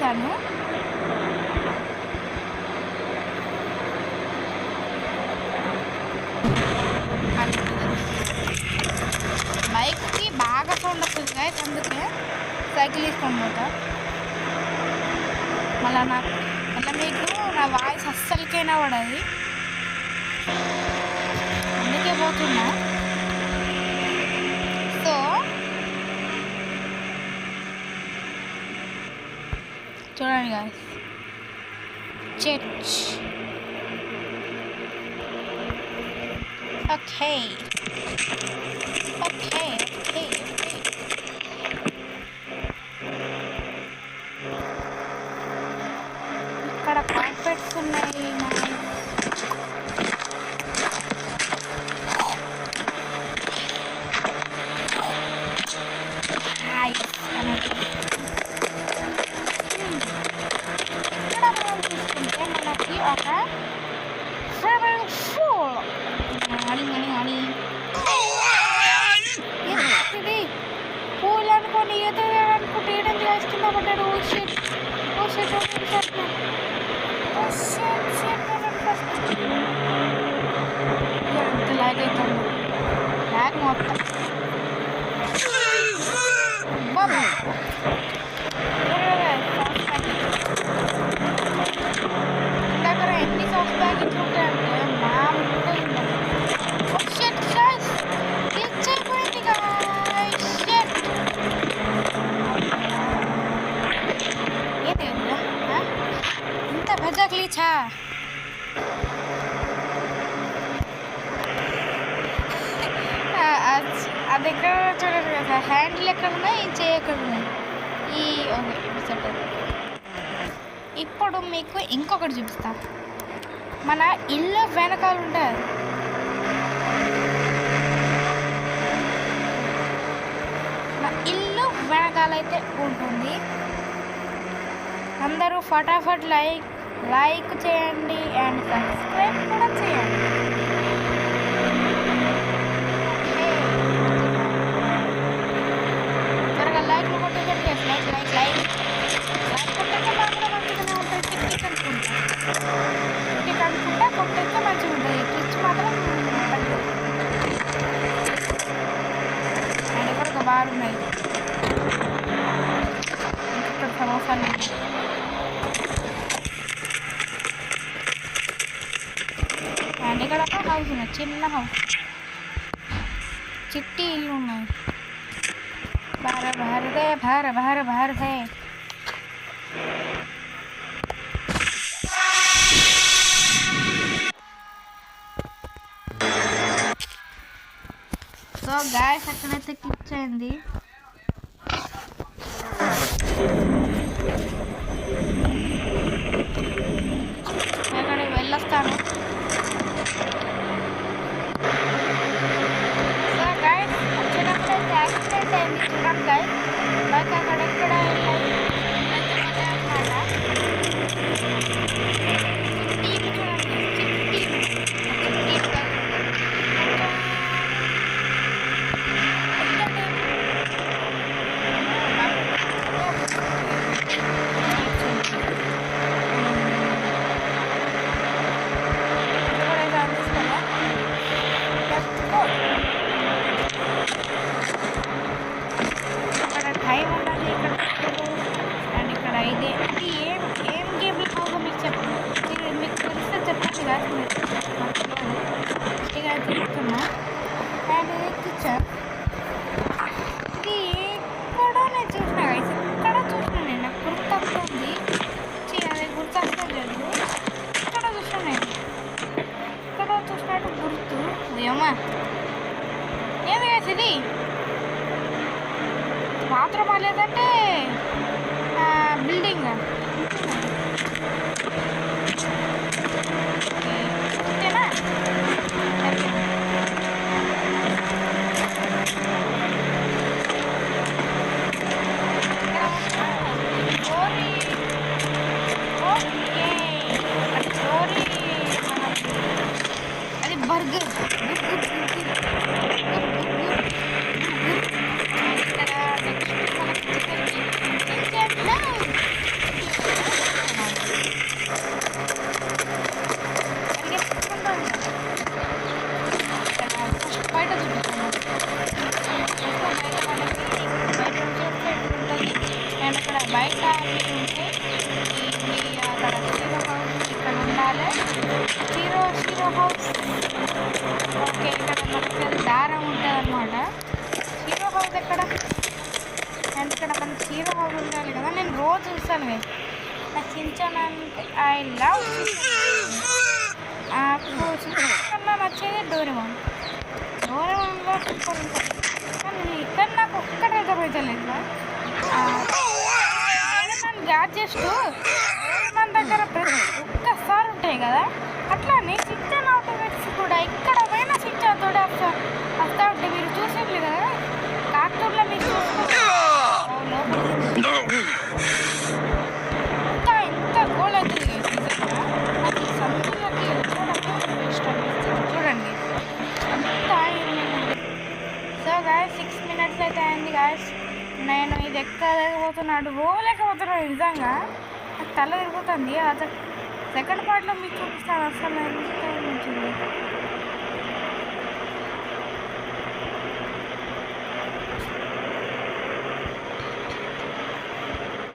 చేశాను. బైక్కి బాగా సౌండ్ వస్తుంది గైస్, అందుకే సైకిల్ తీసుకొని పోతా. మళ్ళీ మీకు నా వాయిస్ అస్సలకైనా పడది, అందుకే పోతున్నా. సో చూడండి guys, church. Okay okay okay okay. ఇక్కడ కార్పెట్స్ ఉన్నాయి. ఇక్కడ మనం చూసుకుంటే మనకి ఒక స్విమ్మింగ్ పూల్. ఇది పూల్ అనుకోని ఏదో అనుకుంటే ఏడంది వేసుకుందా పడ్డాడు. ఎంత లాగ్ అవుతుంది, లాగ్ మొత్తం. దగ్గర ఎన్ని సాక్స్ ప్యాకెట్లు ఉంటాయంటే మామూలుగా అయిపోయింది. ఏది ఇంత పెద్ద గ్లీచా? అది ఎక్కడ చూడండి కదా, హ్యాండిల్ ఎక్కడ ఉన్నాయి, చేయి ఎక్కడ ఉన్నాయి. ఇప్పుడు మీకు ఇంకొకటి చూపిస్తా. మన ఇల్లు వెనకాల ఉంటుంది, మన ఇల్లు వెనకాలైతే ఉంటుంది. అందరూ ఫటాఫట్ లైక్ చేయండి అండ్ సబ్స్క్రైబ్ కూడా చేయండి. త్వరగా లైక్లు కొట్టేసరికి లైక్ కొట్టేస్తే మాత్రం మంచిగానే ఉంటుంది. టిక్ అనుకుంటా కొట్టేస్తే మంచిగా ఉంటుంది. క్లిచ్ మాత్రం అండ్ ఇక్కడ ఒక బార్ ఉన్నాయి, ఇక్కడ సమోసాలు. అండ్ ఇక్కడ ఒక హౌస్ ఉన్నాయి, చిన్న హౌస్, చిట్టి ఇల్లు ఉన్నాయి. భారత్ హై. సో గాయస్ అక్కడైతే క్లిక్ అయింది. అక్కడికి వెళ్ళొస్తాను. సో గాయస్ వచ్చేటప్పుడైతే యాక్సిడెంట్ అయింది, చూడండి గాయస్. బైక్ అక్కడెక్కడ వెళ్ళాలి అనమాట. టైం ఉన్నది ఇక్కడ. అండ్ ఇక్కడ అయితే ఏం గేమ్లు కావు మీకు చెప్పండి, మీకు తెలిస్తే చెప్పండి కాదు. ఇక చెప్తున్నా. అండ్ కిచెన్ ఇది ఎక్కడో నేను చూసిన గైస్, ఇక్కడ చూసిన నేను, నాకు గుర్తొస్తుంది. అదే గుర్తొస్తుంది లేదు, ఇక్కడ చూసిన నేను, ఇక్కడ చూసినట్టు గుర్తు. ఏమా ఏమి గైస్ ఇది బాత్రూమా లేదంటే బిల్డింగ్? ఓకేనా? అది బర్గర్. బయట చూపిస్తాను. బయట చూస్తే ఉంటుంది. అండ్ ఇక్కడ బయట ఉంటే ఇవి అక్కడ హీరో హౌస్ ఇక్కడ ఉండాలి. Hero house okay. ఇక్కడ మనకి దారం ఉంటుంది అనమాట. హీరో హౌస్ ఎక్కడ? అండ్ ఇక్కడ మనకి హీరో హౌస్ ఉండాలి కదా. నేను రోజు చూస్తాను కదా. నాకు చించాను అంటే ఐ లవ్ కన్నా నచ్చేది డోరేమాన్. డోరేమాన్లో సూపర్ ఉంటుంది. కానీ ఇక్కడ నాకు ఒక్కటే అర్థమవుతలేదు. డోరేమాన్ గ్యాడ్జెట్స్ డోరేమాన్ దగ్గర ఒక్కసారి ఉంటాయి కదా. అట్లానే చించాన్ ఆటోమేటిక్స్ కూడా ఇక్కడ పోయినా చించాన్ తోడే వస్తా ఉంటే మీరు చూసేది కదా. కార్టూన్లో మీరు చూసుకుంటారు ఇంత గోల్ అవుతుంది అది సముద్రంలోకి వెళ్ళడం ఇష్టం చూడండి. సో గాయస్ 6 minutes అయితే అయింది గాయస్. నేను ఇది ఎక్కలేకపోతున్నాడు పోలేకపోతున్నాను. నిజంగా నాకు తల తిరుగుతుంది. అది సెకండ్ పార్ట్లో మీకు చూపిస్తాను. అసలు మంచిది